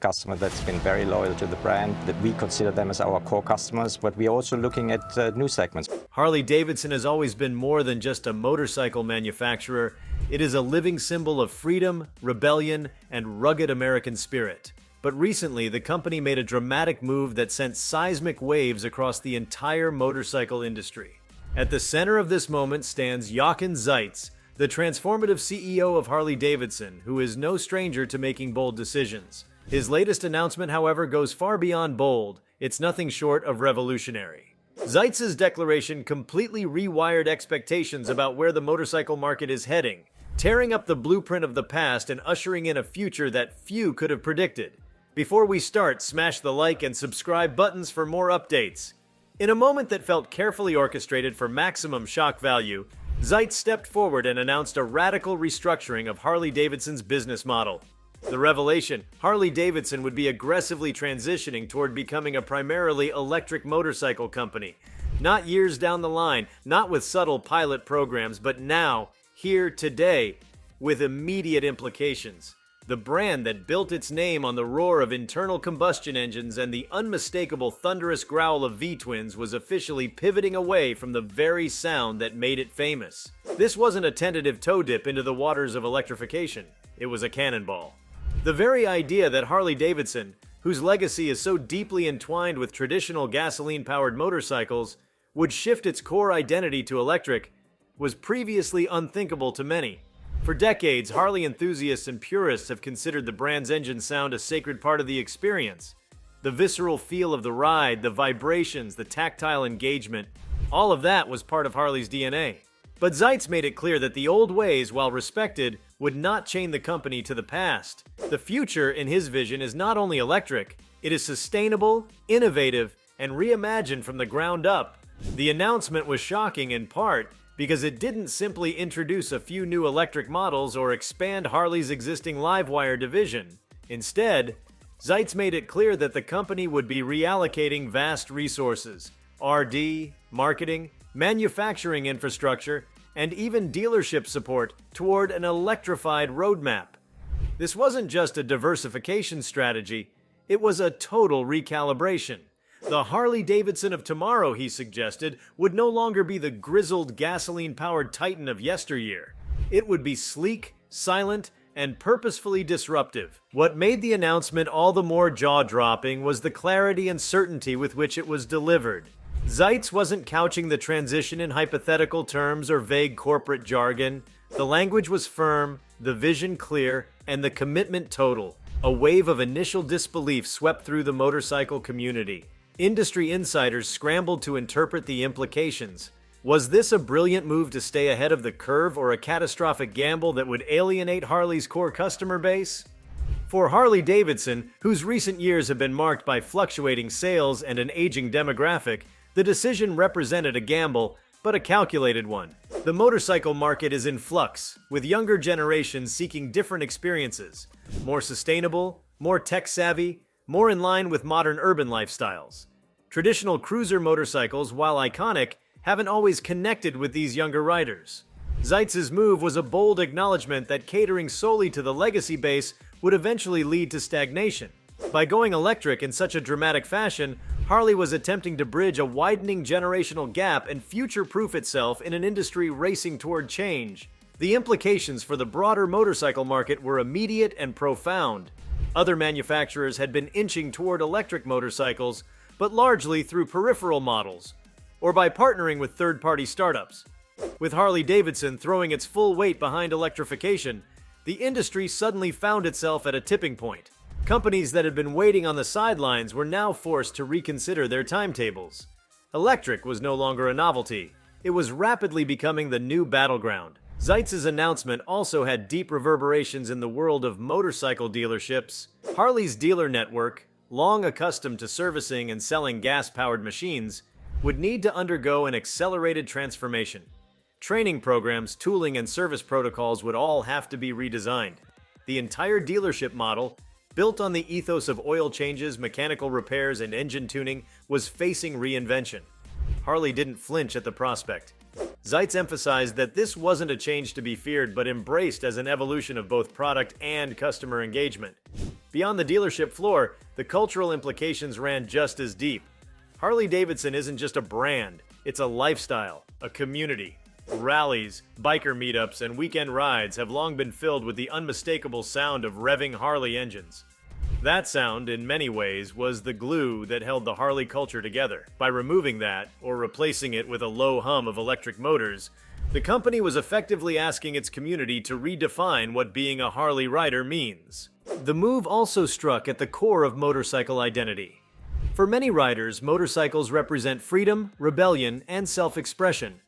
customer that's been very loyal to the brand, that we consider them as our core customers, but we're also looking at new segments. Harley Davidson has always been more than just a motorcycle manufacturer. It is a living symbol of freedom, rebellion, and rugged American spirit. But recently, the company made a dramatic move that sent seismic waves across the entire motorcycle industry. At the center of this moment stands Jochen Zeitz, the transformative CEO of Harley Davidson, who is no stranger to making bold decisions. His latest announcement, however, goes far beyond bold. It's nothing short of revolutionary. Zeitz's declaration completely rewired expectations about where the motorcycle market is heading, tearing up the blueprint of the past and ushering in a future that few could have predicted. Before we start, smash the like and subscribe buttons for more updates. In a moment that felt carefully orchestrated for maximum shock value, Zeitz stepped forward and announced a radical restructuring of Harley Davidson's business model. The revelation: Harley Davidson would be aggressively transitioning toward becoming a primarily electric motorcycle company. Not years down the line, not with subtle pilot programs, but now, here, today, with immediate implications. The brand that built its name on the roar of internal combustion engines and the unmistakable thunderous growl of V-twins was officially pivoting away from the very sound that made it famous. This wasn't a tentative toe dip into the waters of electrification. It was a cannonball. The very idea that Harley Davidson, whose legacy is so deeply entwined with traditional gasoline-powered motorcycles, would shift its core identity to electric was previously unthinkable to many. For decades, Harley enthusiasts and purists have considered the brand's engine sound a sacred part of the experience. The visceral feel of the ride, the vibrations, the tactile engagement, all of that was part of Harley's DNA. But Zeitz made it clear that the old ways, while respected, would not chain the company to the past. The future, in his vision, is not only electric, it is sustainable, innovative, and reimagined from the ground up. The announcement was shocking in part because it didn't simply introduce a few new electric models or expand Harley's existing Livewire division. Instead, Zeitz made it clear that the company would be reallocating vast resources: R&D, marketing, manufacturing infrastructure, and even dealership support toward an electrified roadmap. This wasn't just a diversification strategy, it was a total recalibration. The Harley Davidson of tomorrow, he suggested, would no longer be the grizzled gasoline-powered titan of yesteryear. It would be sleek, silent, and purposefully disruptive. What made the announcement all the more jaw-dropping was the clarity and certainty with which it was delivered. Zeitz wasn't couching the transition in hypothetical terms or vague corporate jargon. The language was firm, the vision clear, and the commitment total. A wave of initial disbelief swept through the motorcycle community. Industry insiders scrambled to interpret the implications. Was this a brilliant move to stay ahead of the curve or a catastrophic gamble that would alienate Harley's core customer base? For Harley Davidson, whose recent years have been marked by fluctuating sales and an aging demographic, the decision represented a gamble, but a calculated one. The motorcycle market is in flux, with younger generations seeking different experiences. More sustainable, more tech-savvy, more in line with modern urban lifestyles. Traditional cruiser motorcycles, while iconic, haven't always connected with these younger riders. Zeitz's move was a bold acknowledgement that catering solely to the legacy base would eventually lead to stagnation. By going electric in such a dramatic fashion, Harley was attempting to bridge a widening generational gap and future-proof itself in an industry racing toward change. The implications for the broader motorcycle market were immediate and profound. Other manufacturers had been inching toward electric motorcycles, but largely through peripheral models, or by partnering with third-party startups. With Harley Davidson throwing its full weight behind electrification, the industry suddenly found itself at a tipping point. Companies that had been waiting on the sidelines were now forced to reconsider their timetables. Electric was no longer a novelty. It was rapidly becoming the new battleground. Zeitz's announcement also had deep reverberations in the world of motorcycle dealerships. Harley's dealer network, long accustomed to servicing and selling gas-powered machines, would need to undergo an accelerated transformation. Training programs, tooling, and service protocols would all have to be redesigned. The entire dealership model, built on the ethos of oil changes, mechanical repairs, and engine tuning, was facing reinvention. Harley didn't flinch at the prospect. Zeitz emphasized that this wasn't a change to be feared, but embraced as an evolution of both product and customer engagement. Beyond the dealership floor, the cultural implications ran just as deep. Harley Davidson isn't just a brand, it's a lifestyle, a community. Rallies, biker meetups, and weekend rides have long been filled with the unmistakable sound of revving Harley engines. That sound, in many ways, was the glue that held the Harley culture together. By removing that, or replacing it with a low hum of electric motors, the company was effectively asking its community to redefine what being a Harley rider means. The move also struck at the core of motorcycle identity. For many riders, motorcycles represent freedom, rebellion, and self-expression.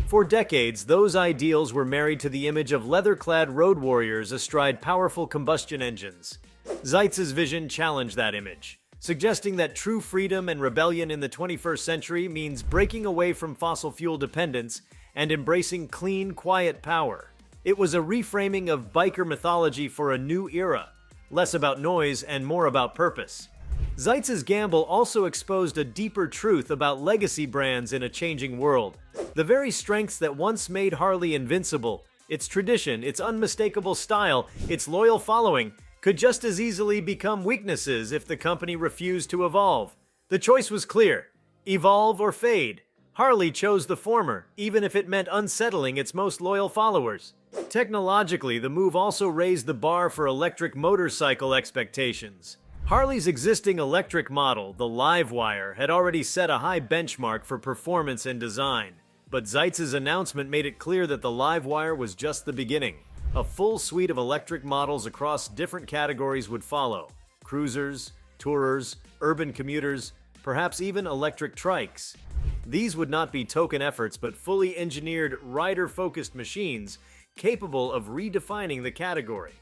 For decades, those ideals were married to the image of leather-clad road warriors astride powerful combustion engines. Zeitz's vision challenged that image, suggesting that true freedom and rebellion in the 21st century means breaking away from fossil fuel dependence and embracing clean, quiet power. It was a reframing of biker mythology for a new era, less about noise and more about purpose. Zeitz's gamble also exposed a deeper truth about legacy brands in a changing world. The very strengths that once made Harley invincible, its tradition, its unmistakable style, its loyal following, could just as easily become weaknesses if the company refused to evolve. The choice was clear: evolve or fade. Harley chose the former, even if it meant unsettling its most loyal followers. Technologically, the move also raised the bar for electric motorcycle expectations. Harley's existing electric model, the Livewire, had already set a high benchmark for performance and design. But Zeitz's announcement made it clear that the Livewire was just the beginning. A full suite of electric models across different categories would follow: cruisers, tourers, urban commuters, perhaps even electric trikes. These would not be token efforts, but fully engineered, rider-focused machines capable of redefining the category.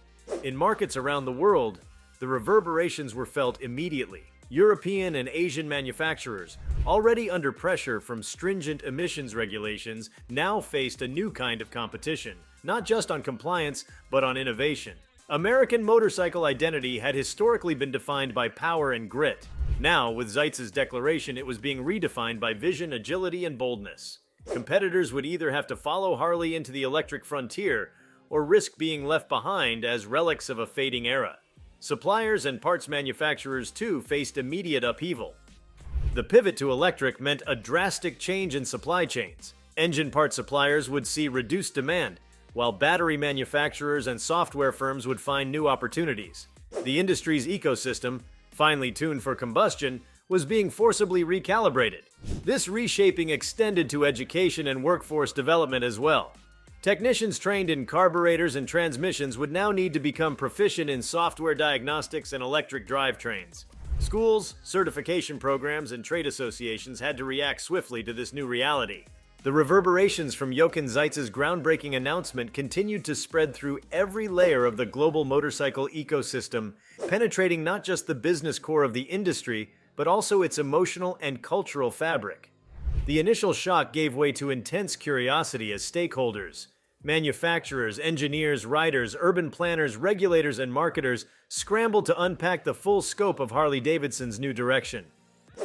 In markets around the world, the reverberations were felt immediately. European and Asian manufacturers, already under pressure from stringent emissions regulations, now faced a new kind of competition, not just on compliance, but on innovation. American motorcycle identity had historically been defined by power and grit. Now, with Zeitz's declaration, it was being redefined by vision, agility, and boldness. Competitors would either have to follow Harley into the electric frontier, or risk being left behind as relics of a fading era. Suppliers and parts manufacturers, too, faced immediate upheaval. The pivot to electric meant a drastic change in supply chains. Engine part suppliers would see reduced demand, while battery manufacturers and software firms would find new opportunities. The industry's ecosystem, finely tuned for combustion, was being forcibly recalibrated. This reshaping extended to education and workforce development as well. Technicians trained in carburetors and transmissions would now need to become proficient in software diagnostics and electric drivetrains. Schools, certification programs, and trade associations had to react swiftly to this new reality. The reverberations from Jochen Zeitz's groundbreaking announcement continued to spread through every layer of the global motorcycle ecosystem, penetrating not just the business core of the industry, but also its emotional and cultural fabric. The initial shock gave way to intense curiosity as stakeholders, manufacturers, engineers, riders, urban planners, regulators, and marketers scrambled to unpack the full scope of Harley Davidson's new direction.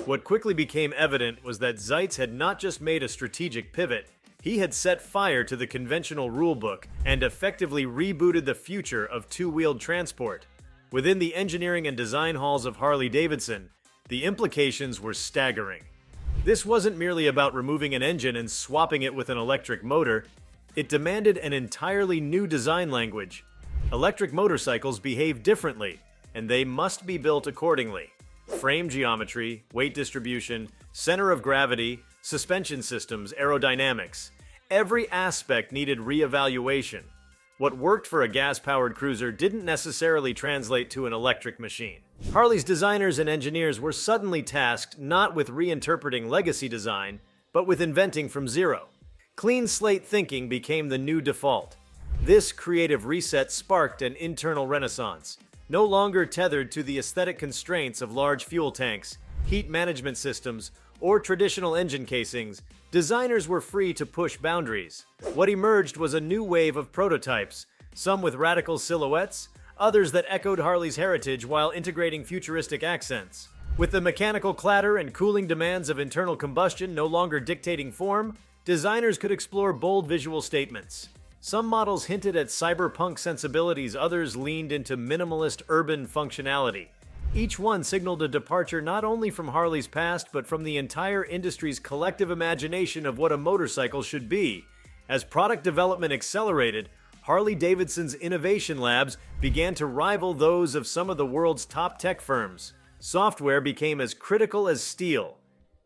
What quickly became evident was that Zeitz had not just made a strategic pivot, he had set fire to the conventional rulebook and effectively rebooted the future of two-wheeled transport. Within the engineering and design halls of Harley Davidson, the implications were staggering. This wasn't merely about removing an engine and swapping it with an electric motor. It demanded an entirely new design language. Electric motorcycles behave differently, and they must be built accordingly. Frame geometry, weight distribution, center of gravity, suspension systems, aerodynamics. Every aspect needed re-evaluation. What worked for a gas-powered cruiser didn't necessarily translate to an electric machine. Harley's designers and engineers were suddenly tasked not with reinterpreting legacy design, but with inventing from zero. Clean slate thinking became the new default. This creative reset sparked an internal renaissance. No longer tethered to the aesthetic constraints of large fuel tanks, heat management systems, or traditional engine casings, designers were free to push boundaries. What emerged was a new wave of prototypes, some with radical silhouettes, others that echoed Harley's heritage while integrating futuristic accents. With the mechanical clatter and cooling demands of internal combustion no longer dictating form, designers could explore bold visual statements. Some models hinted at cyberpunk sensibilities, others leaned into minimalist urban functionality. Each one signaled a departure not only from Harley's past, but from the entire industry's collective imagination of what a motorcycle should be. As product development accelerated, Harley Davidson's innovation labs began to rival those of some of the world's top tech firms. Software became as critical as steel.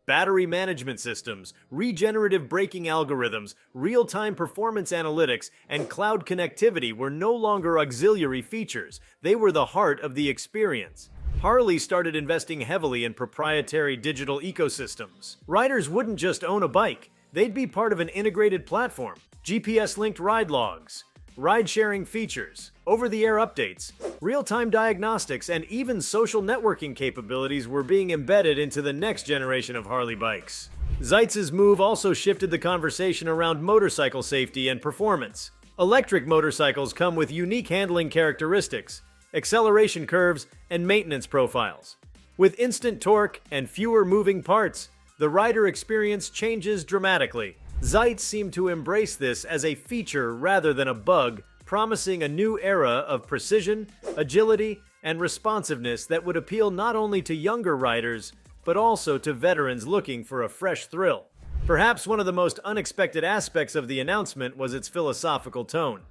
Battery management systems, regenerative braking algorithms, real-time performance analytics, and cloud connectivity were no longer auxiliary features. They were the heart of the experience. Harley started investing heavily in proprietary digital ecosystems. Riders wouldn't just own a bike, they'd be part of an integrated platform. GPS-linked ride logs, ride-sharing features, over-the-air updates, real-time diagnostics, and even social networking capabilities were being embedded into the next generation of Harley bikes. Zeitz's move also shifted the conversation around motorcycle safety and performance. Electric motorcycles come with unique handling characteristics, acceleration curves, and maintenance profiles. With instant torque and fewer moving parts, the rider experience changes dramatically. Zeitz seemed to embrace this as a feature rather than a bug, promising a new era of precision, agility, and responsiveness that would appeal not only to younger riders, but also to veterans looking for a fresh thrill. Perhaps one of the most unexpected aspects of the announcement was its philosophical tone.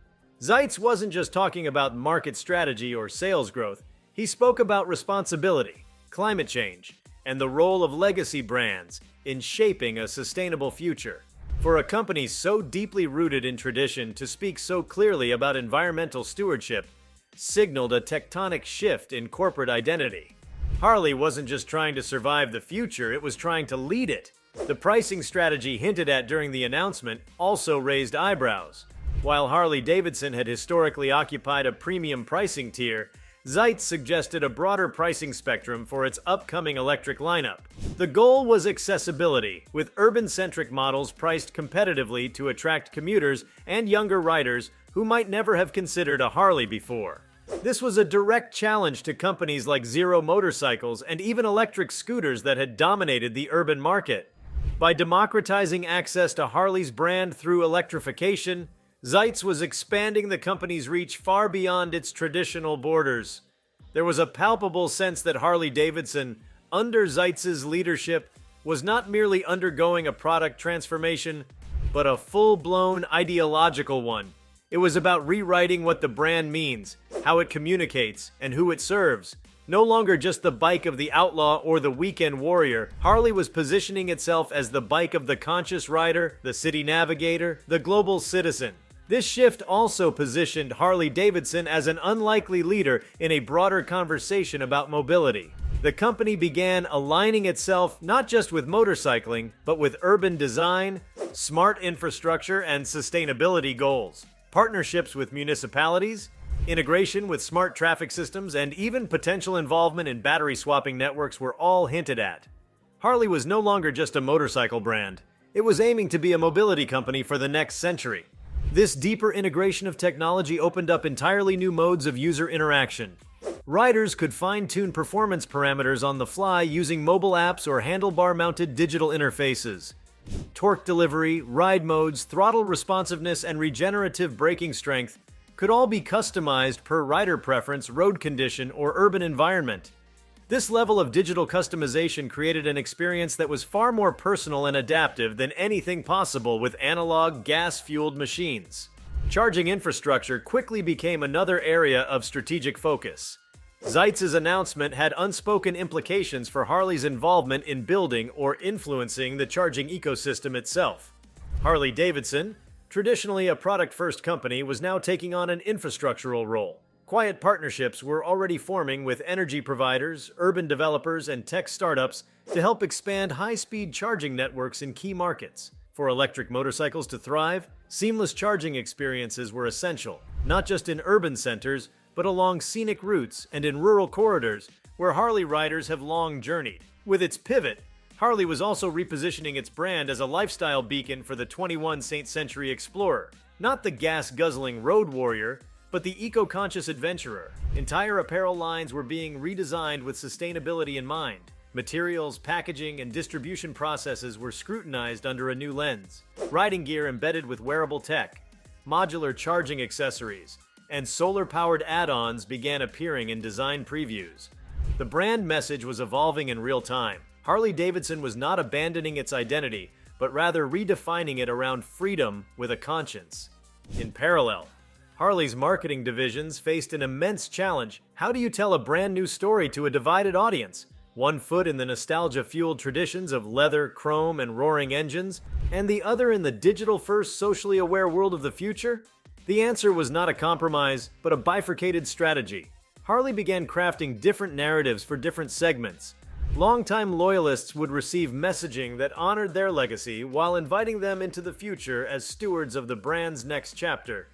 Zeitz wasn't just talking about market strategy or sales growth, he spoke about responsibility, climate change, and the role of legacy brands in shaping a sustainable future. For a company so deeply rooted in tradition to speak so clearly about environmental stewardship signaled a tectonic shift in corporate identity. Harley wasn't just trying to survive the future, it was trying to lead it. The pricing strategy hinted at during the announcement also raised eyebrows. While Harley Davidson had historically occupied a premium pricing tier, Zeitz suggested a broader pricing spectrum for its upcoming electric lineup. The goal was accessibility, with urban-centric models priced competitively to attract commuters and younger riders who might never have considered a Harley before. This was a direct challenge to companies like Zero Motorcycles and even electric scooters that had dominated the urban market. By democratizing access to Harley's brand through electrification, Zeitz was expanding the company's reach far beyond its traditional borders. There was a palpable sense that Harley Davidson, under Zeitz's leadership, was not merely undergoing a product transformation, but a full-blown ideological one. It was about rewriting what the brand means, how it communicates, and who it serves. No longer just the bike of the outlaw or the weekend warrior, Harley was positioning itself as the bike of the conscious rider, the city navigator, the global citizen. This shift also positioned Harley Davidson as an unlikely leader in a broader conversation about mobility. The company began aligning itself not just with motorcycling, but with urban design, smart infrastructure, and sustainability goals. Partnerships with municipalities, integration with smart traffic systems, and even potential involvement in battery swapping networks were all hinted at. Harley was no longer just a motorcycle brand. It was aiming to be a mobility company for the next century. This deeper integration of technology opened up entirely new modes of user interaction. Riders could fine-tune performance parameters on the fly using mobile apps or handlebar-mounted digital interfaces. Torque delivery, ride modes, throttle responsiveness, and regenerative braking strength could all be customized per rider preference, road condition, or urban environment. This level of digital customization created an experience that was far more personal and adaptive than anything possible with analog, gas-fueled machines. Charging infrastructure quickly became another area of strategic focus. Zeitz's announcement had unspoken implications for Harley's involvement in building or influencing the charging ecosystem itself. Harley Davidson, traditionally a product-first company, was now taking on an infrastructural role. Quiet partnerships were already forming with energy providers, urban developers, and tech startups to help expand high-speed charging networks in key markets. For electric motorcycles to thrive, seamless charging experiences were essential, not just in urban centers, but along scenic routes and in rural corridors where Harley riders have long journeyed. With its pivot, Harley was also repositioning its brand as a lifestyle beacon for the 21st century explorer, not the gas-guzzling road warrior, but the eco-conscious adventurer. Entire apparel lines were being redesigned with sustainability in mind. Materials, packaging, and distribution processes were scrutinized under a new lens. Riding gear embedded with wearable tech. modular charging accessories, and solar-powered add-ons began appearing in design previews. The brand message was evolving in real time. Harley Davidson was not abandoning its identity, but rather redefining it around freedom with a conscience. In parallel, Harley's marketing divisions faced an immense challenge. How do you tell a brand new story to a divided audience? One foot in the nostalgia-fueled traditions of leather, chrome, and roaring engines, and the other in the digital-first, socially aware world of the future? The answer was not a compromise, but a bifurcated strategy. Harley began crafting different narratives for different segments. Longtime loyalists would receive messaging that honored their legacy while inviting them into the future as stewards of the brand's next chapter.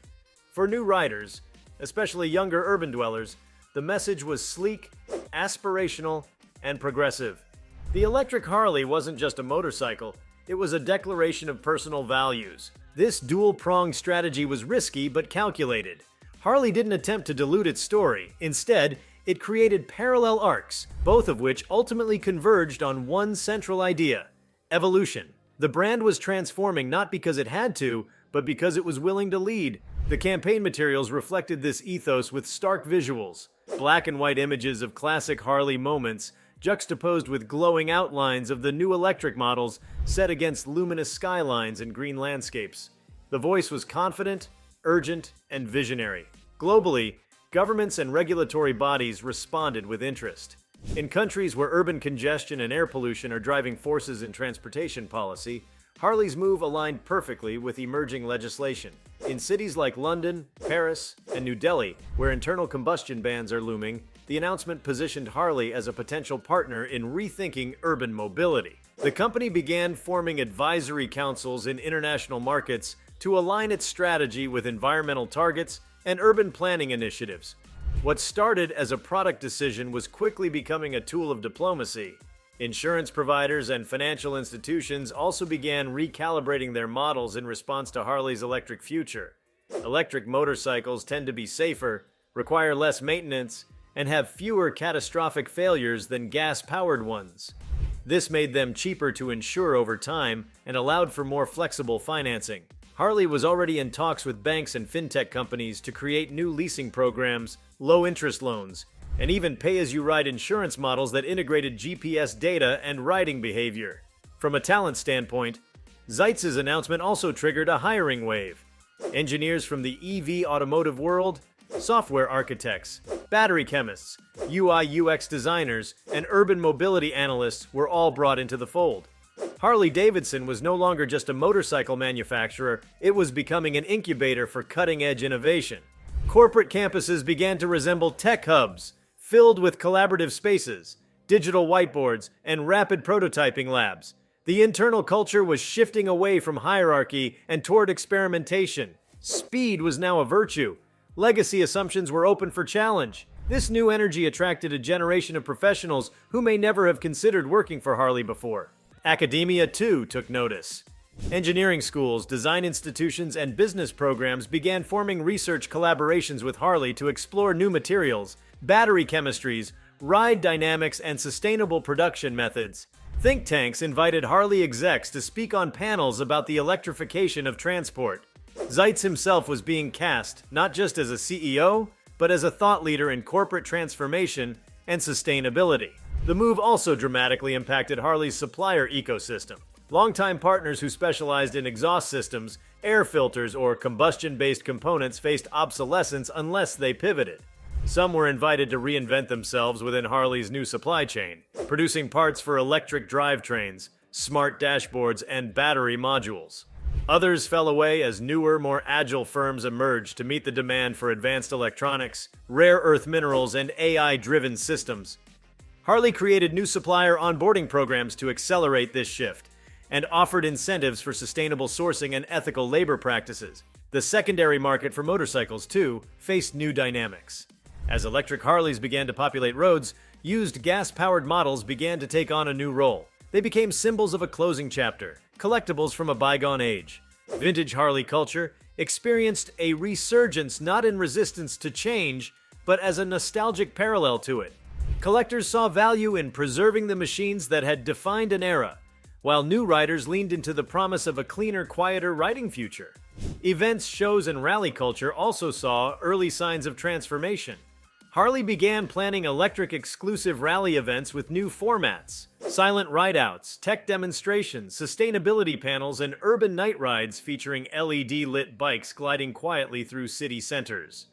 For new riders, especially younger urban dwellers, the message was sleek, aspirational, and progressive. The electric Harley wasn't just a motorcycle, it was a declaration of personal values. This dual-pronged strategy was risky but calculated. Harley didn't attempt to dilute its story. Instead, it created parallel arcs, both of which ultimately converged on one central idea: evolution. The brand was transforming not because it had to, but because it was willing to lead. The campaign materials reflected this ethos with stark visuals, black and white images of classic Harley moments, juxtaposed with glowing outlines of the new electric models set against luminous skylines and green landscapes. The voice was confident, urgent, and visionary. Globally, governments and regulatory bodies responded with interest. In countries where urban congestion and air pollution are driving forces in transportation policy, Harley's move aligned perfectly with emerging legislation. In cities like London, Paris, and New Delhi, where internal combustion bans are looming, the announcement positioned Harley as a potential partner in rethinking urban mobility. The company began forming advisory councils in international markets to align its strategy with environmental targets and urban planning initiatives. What started as a product decision was quickly becoming a tool of diplomacy. Insurance providers and financial institutions also began recalibrating their models in response to Harley's electric future. Electric motorcycles tend to be safer, require less maintenance, and have fewer catastrophic failures than gas-powered ones. This made them cheaper to insure over time and allowed for more flexible financing. Harley was already in talks with banks and fintech companies to create new leasing programs, low-interest loans, and even pay-as-you-ride insurance models that integrated GPS data and riding behavior. From a talent standpoint, Zeitz's announcement also triggered a hiring wave. Engineers from the EV automotive world, software architects, battery chemists, UI/UX designers, and urban mobility analysts were all brought into the fold. Harley Davidson was no longer just a motorcycle manufacturer, it was becoming an incubator for cutting-edge innovation. Corporate campuses began to resemble tech hubs, filled with collaborative spaces, digital whiteboards, and rapid prototyping labs. The internal culture was shifting away from hierarchy and toward experimentation. Speed was now a virtue. Legacy assumptions were open for challenge. This new energy attracted a generation of professionals who may never have considered working for Harley before. Academia, too, took notice. Engineering schools, design institutions, and business programs began forming research collaborations with Harley to explore new materials, battery chemistries, ride dynamics, and sustainable production methods. Think tanks invited Harley execs to speak on panels about the electrification of transport. Zeitz himself was being cast not just as a CEO, but as a thought leader in corporate transformation and sustainability. The move also dramatically impacted Harley's supplier ecosystem. Longtime partners who specialized in exhaust systems, air filters, or combustion-based components faced obsolescence unless they pivoted. Some were invited to reinvent themselves within Harley's new supply chain, producing parts for electric drivetrains, smart dashboards, and battery modules. Others fell away as newer, more agile firms emerged to meet the demand for advanced electronics, rare earth minerals, and AI-driven systems. Harley created new supplier onboarding programs to accelerate this shift, and offered incentives for sustainable sourcing and ethical labor practices. The secondary market for motorcycles, too, faced new dynamics. As electric Harleys began to populate roads, used gas-powered models began to take on a new role. They became symbols of a closing chapter, collectibles from a bygone age. Vintage Harley culture experienced a resurgence not in resistance to change, but as a nostalgic parallel to it. Collectors saw value in preserving the machines that had defined an era, while new riders leaned into the promise of a cleaner, quieter riding future. Events, shows, and rally culture also saw early signs of transformation. Harley began planning electric-exclusive rally events with new formats: silent rideouts, tech demonstrations, sustainability panels, and urban night rides featuring LED-lit bikes gliding quietly through city centers.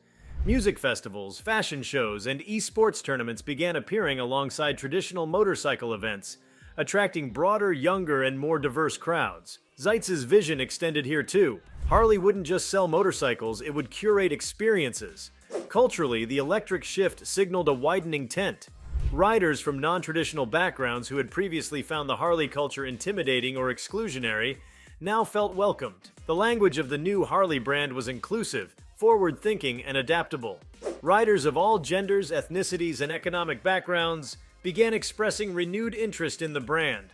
Music festivals, fashion shows, and esports tournaments began appearing alongside traditional motorcycle events, attracting broader, younger, and more diverse crowds. Zeitz's vision extended here too. Harley wouldn't just sell motorcycles, it would curate experiences. Culturally, the electric shift signaled a widening tent. Riders from non-traditional backgrounds who had previously found the Harley culture intimidating or exclusionary now felt welcomed. The language of the new Harley brand was inclusive, forward-thinking, and adaptable. Riders of all genders, ethnicities, and economic backgrounds began expressing renewed interest in the brand,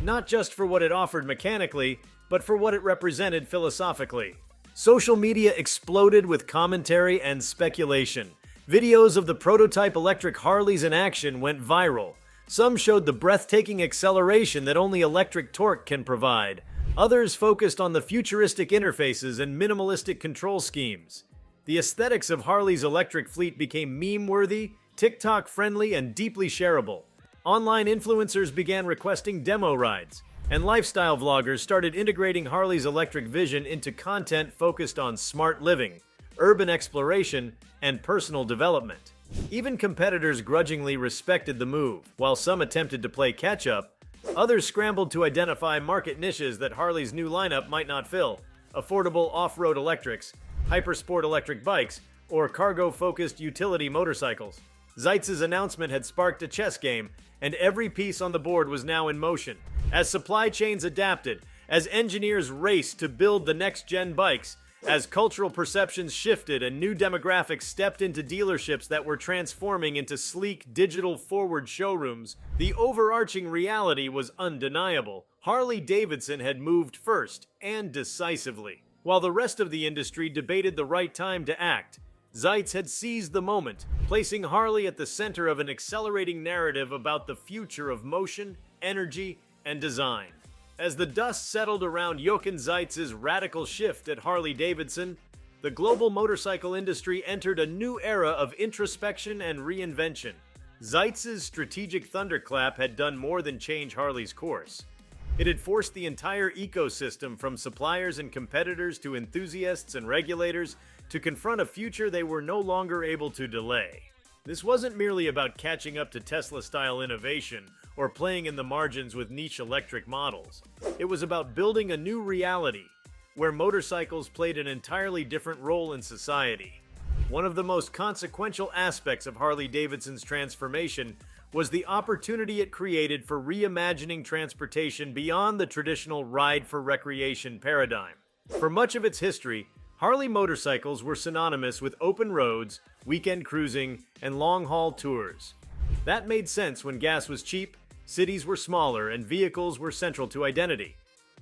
not just for what it offered mechanically, but for what it represented philosophically. Social media exploded with commentary and speculation. Videos of the prototype electric Harleys in action went viral. Some showed the breathtaking acceleration that only electric torque can provide. Others focused on the futuristic interfaces and minimalistic control schemes. The aesthetics of Harley's electric fleet became meme-worthy, TikTok-friendly, and deeply shareable. Online influencers began requesting demo rides, and lifestyle vloggers started integrating Harley's electric vision into content focused on smart living, urban exploration, and personal development. Even competitors grudgingly respected the move. While some attempted to play catch-up, others scrambled to identify market niches that Harley's new lineup might not fill: affordable off-road electrics, hypersport electric bikes, or cargo-focused utility motorcycles. Zeitz's announcement had sparked a chess game, and every piece on the board was now in motion. As supply chains adapted, as engineers raced to build the next-gen bikes, as cultural perceptions shifted and new demographics stepped into dealerships that were transforming into sleek, digital-forward showrooms, the overarching reality was undeniable. Harley Davidson had moved first, and decisively. While the rest of the industry debated the right time to act, Zeitz had seized the moment, placing Harley at the center of an accelerating narrative about the future of motion, energy, and design. As the dust settled around Jochen Zeitz's radical shift at Harley Davidson, the global motorcycle industry entered a new era of introspection and reinvention. Zeitz's strategic thunderclap had done more than change Harley's course. It had forced the entire ecosystem, from suppliers and competitors to enthusiasts and regulators, to confront a future they were no longer able to delay. This wasn't merely about catching up to Tesla-style innovation or playing in the margins with niche electric models. It was about building a new reality, where motorcycles played an entirely different role in society. One of the most consequential aspects of Harley-Davidson's transformation was the opportunity it created for reimagining transportation beyond the traditional ride-for-recreation paradigm. For much of its history, Harley motorcycles were synonymous with open roads, weekend cruising, and long-haul tours. That made sense when gas was cheap, cities were smaller, and vehicles were central to identity.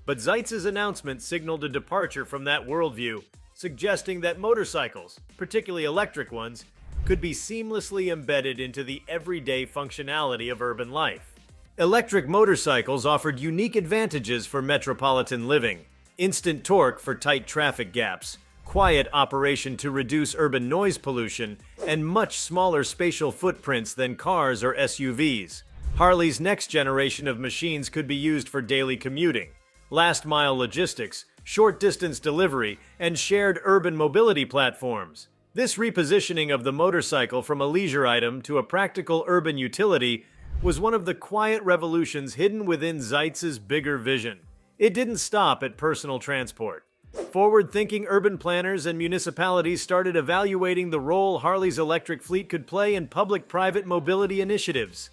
But Zeitz's announcement signaled a departure from that worldview, suggesting that motorcycles, particularly electric ones, could be seamlessly embedded into the everyday functionality of urban life. Electric motorcycles offered unique advantages for metropolitan living: instant torque for tight traffic gaps, quiet operation to reduce urban noise pollution, and much smaller spatial footprints than cars or SUVs. Harley's next generation of machines could be used for daily commuting, last-mile logistics, short-distance delivery, and shared urban mobility platforms. This repositioning of the motorcycle from a leisure item to a practical urban utility was one of the quiet revolutions hidden within Zeitz's bigger vision. It didn't stop at personal transport. Forward-thinking urban planners and municipalities started evaluating the role Harley's electric fleet could play in public-private mobility initiatives.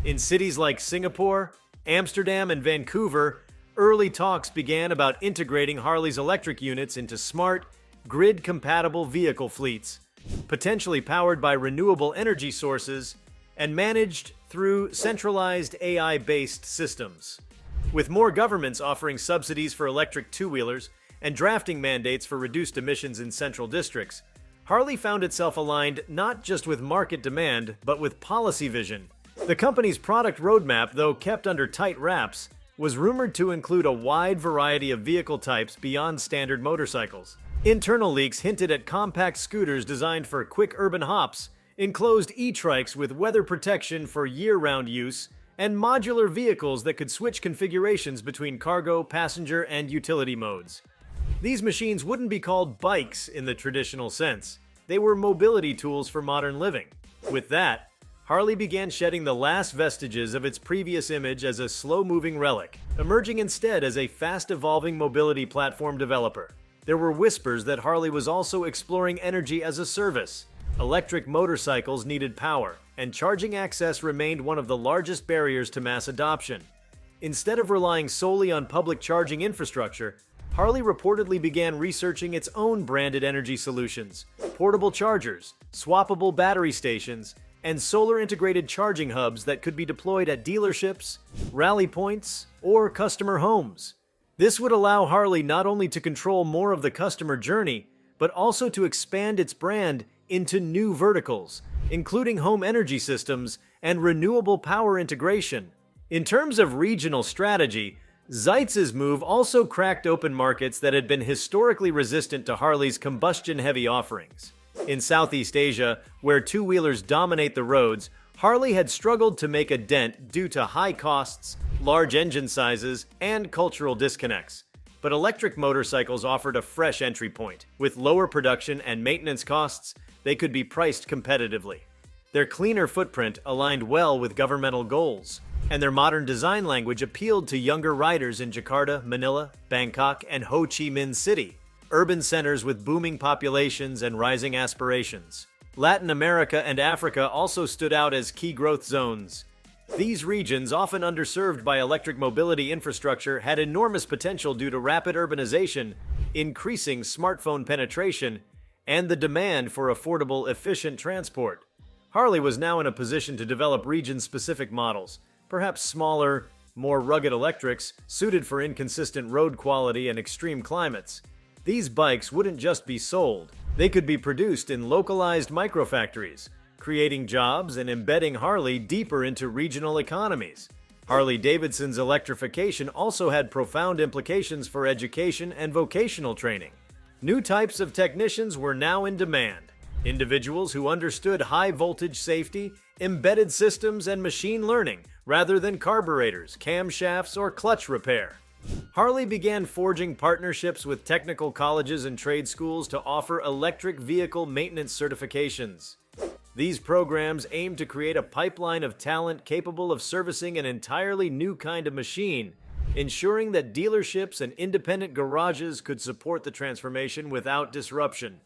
In cities like Singapore, Amsterdam, and Vancouver, early talks began about integrating Harley's electric units into smart, grid-compatible vehicle fleets, potentially powered by renewable energy sources and managed through centralized AI-based systems. With more governments offering subsidies for electric two-wheelers and drafting mandates for reduced emissions in central districts, Harley found itself aligned not just with market demand, but with policy vision. The company's product roadmap, though kept under tight wraps, was rumored to include a wide variety of vehicle types beyond standard motorcycles. Internal leaks hinted at compact scooters designed for quick urban hops, enclosed e-trikes with weather protection for year-round use, and modular vehicles that could switch configurations between cargo, passenger, and utility modes. These machines wouldn't be called bikes in the traditional sense. They were mobility tools for modern living. With that, Harley began shedding the last vestiges of its previous image as a slow-moving relic, emerging instead as a fast-evolving mobility platform developer. There were whispers that Harley was also exploring energy as a service. Electric motorcycles needed power, and charging access remained one of the largest barriers to mass adoption. Instead of relying solely on public charging infrastructure, Harley reportedly began researching its own branded energy solutions: portable chargers, swappable battery stations, and solar-integrated charging hubs that could be deployed at dealerships, rally points, or customer homes. This would allow Harley not only to control more of the customer journey, but also to expand its brand into new verticals, including home energy systems and renewable power integration. In terms of regional strategy, Zeitz's move also cracked open markets that had been historically resistant to Harley's combustion-heavy offerings. In Southeast Asia, where two-wheelers dominate the roads, Harley had struggled to make a dent due to high costs, large engine sizes, and cultural disconnects. But electric motorcycles offered a fresh entry point. With lower production and maintenance costs, they could be priced competitively. Their cleaner footprint aligned well with governmental goals, and their modern design language appealed to younger riders in Jakarta, Manila, Bangkok, and Ho Chi Minh City, urban centers with booming populations and rising aspirations. Latin America and Africa also stood out as key growth zones. These regions, often underserved by electric mobility infrastructure, had enormous potential due to rapid urbanization, increasing smartphone penetration, and the demand for affordable, efficient transport. Harley was now in a position to develop region-specific models, perhaps smaller, more rugged electrics suited for inconsistent road quality and extreme climates. These bikes wouldn't just be sold. They could be produced in localized microfactories, creating jobs and embedding Harley deeper into regional economies. Harley Davidson's electrification also had profound implications for education and vocational training. New types of technicians were now in demand. Individuals who understood high-voltage safety, embedded systems, and machine learning, rather than carburetors, camshafts, or clutch repair. Harley began forging partnerships with technical colleges and trade schools to offer electric vehicle maintenance certifications. These programs aimed to create a pipeline of talent capable of servicing an entirely new kind of machine, ensuring that dealerships and independent garages could support the transformation without disruption.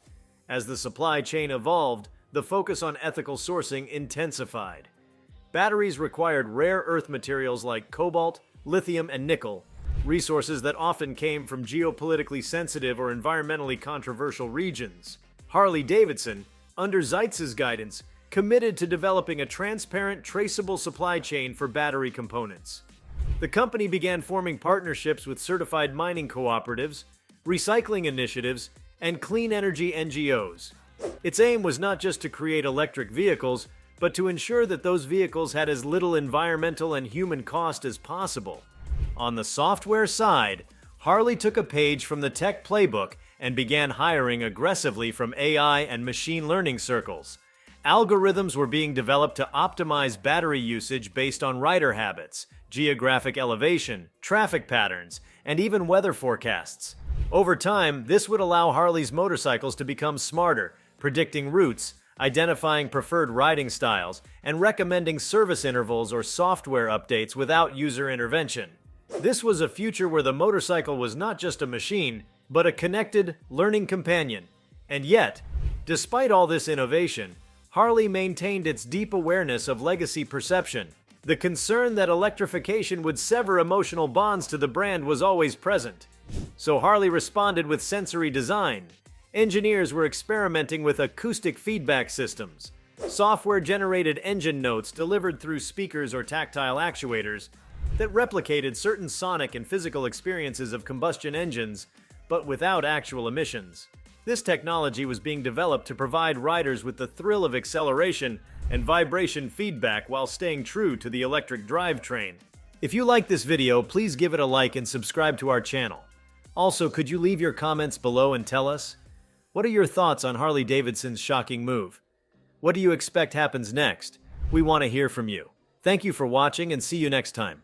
As the supply chain evolved, the focus on ethical sourcing intensified. Batteries required rare earth materials like cobalt, lithium, and nickel, resources that often came from geopolitically sensitive or environmentally controversial regions. Harley Davidson, under Zeitz's guidance, committed to developing a transparent, traceable supply chain for battery components. The company began forming partnerships with certified mining cooperatives, recycling initiatives, and clean energy NGOs. Its aim was not just to create electric vehicles, but to ensure that those vehicles had as little environmental and human cost as possible. On the software side, Harley took a page from the tech playbook and began hiring aggressively from AI and machine learning circles. Algorithms were being developed to optimize battery usage based on rider habits, geographic elevation, traffic patterns, and even weather forecasts. Over time, this would allow Harley's motorcycles to become smarter, predicting routes, identifying preferred riding styles, and recommending service intervals or software updates without user intervention. This was a future where the motorcycle was not just a machine, but a connected, learning companion. And yet, despite all this innovation, Harley maintained its deep awareness of legacy perception. The concern that electrification would sever emotional bonds to the brand was always present. So Harley responded with sensory design. Engineers were experimenting with acoustic feedback systems, software-generated engine notes delivered through speakers or tactile actuators that replicated certain sonic and physical experiences of combustion engines, but without actual emissions. This technology was being developed to provide riders with the thrill of acceleration and vibration feedback while staying true to the electric drivetrain. If you like this video, please give it a like and subscribe to our channel. Also, could you leave your comments below and tell us? What are your thoughts on Harley Davidson's shocking move? What do you expect happens next? We want to hear from you. Thank you for watching and see you next time.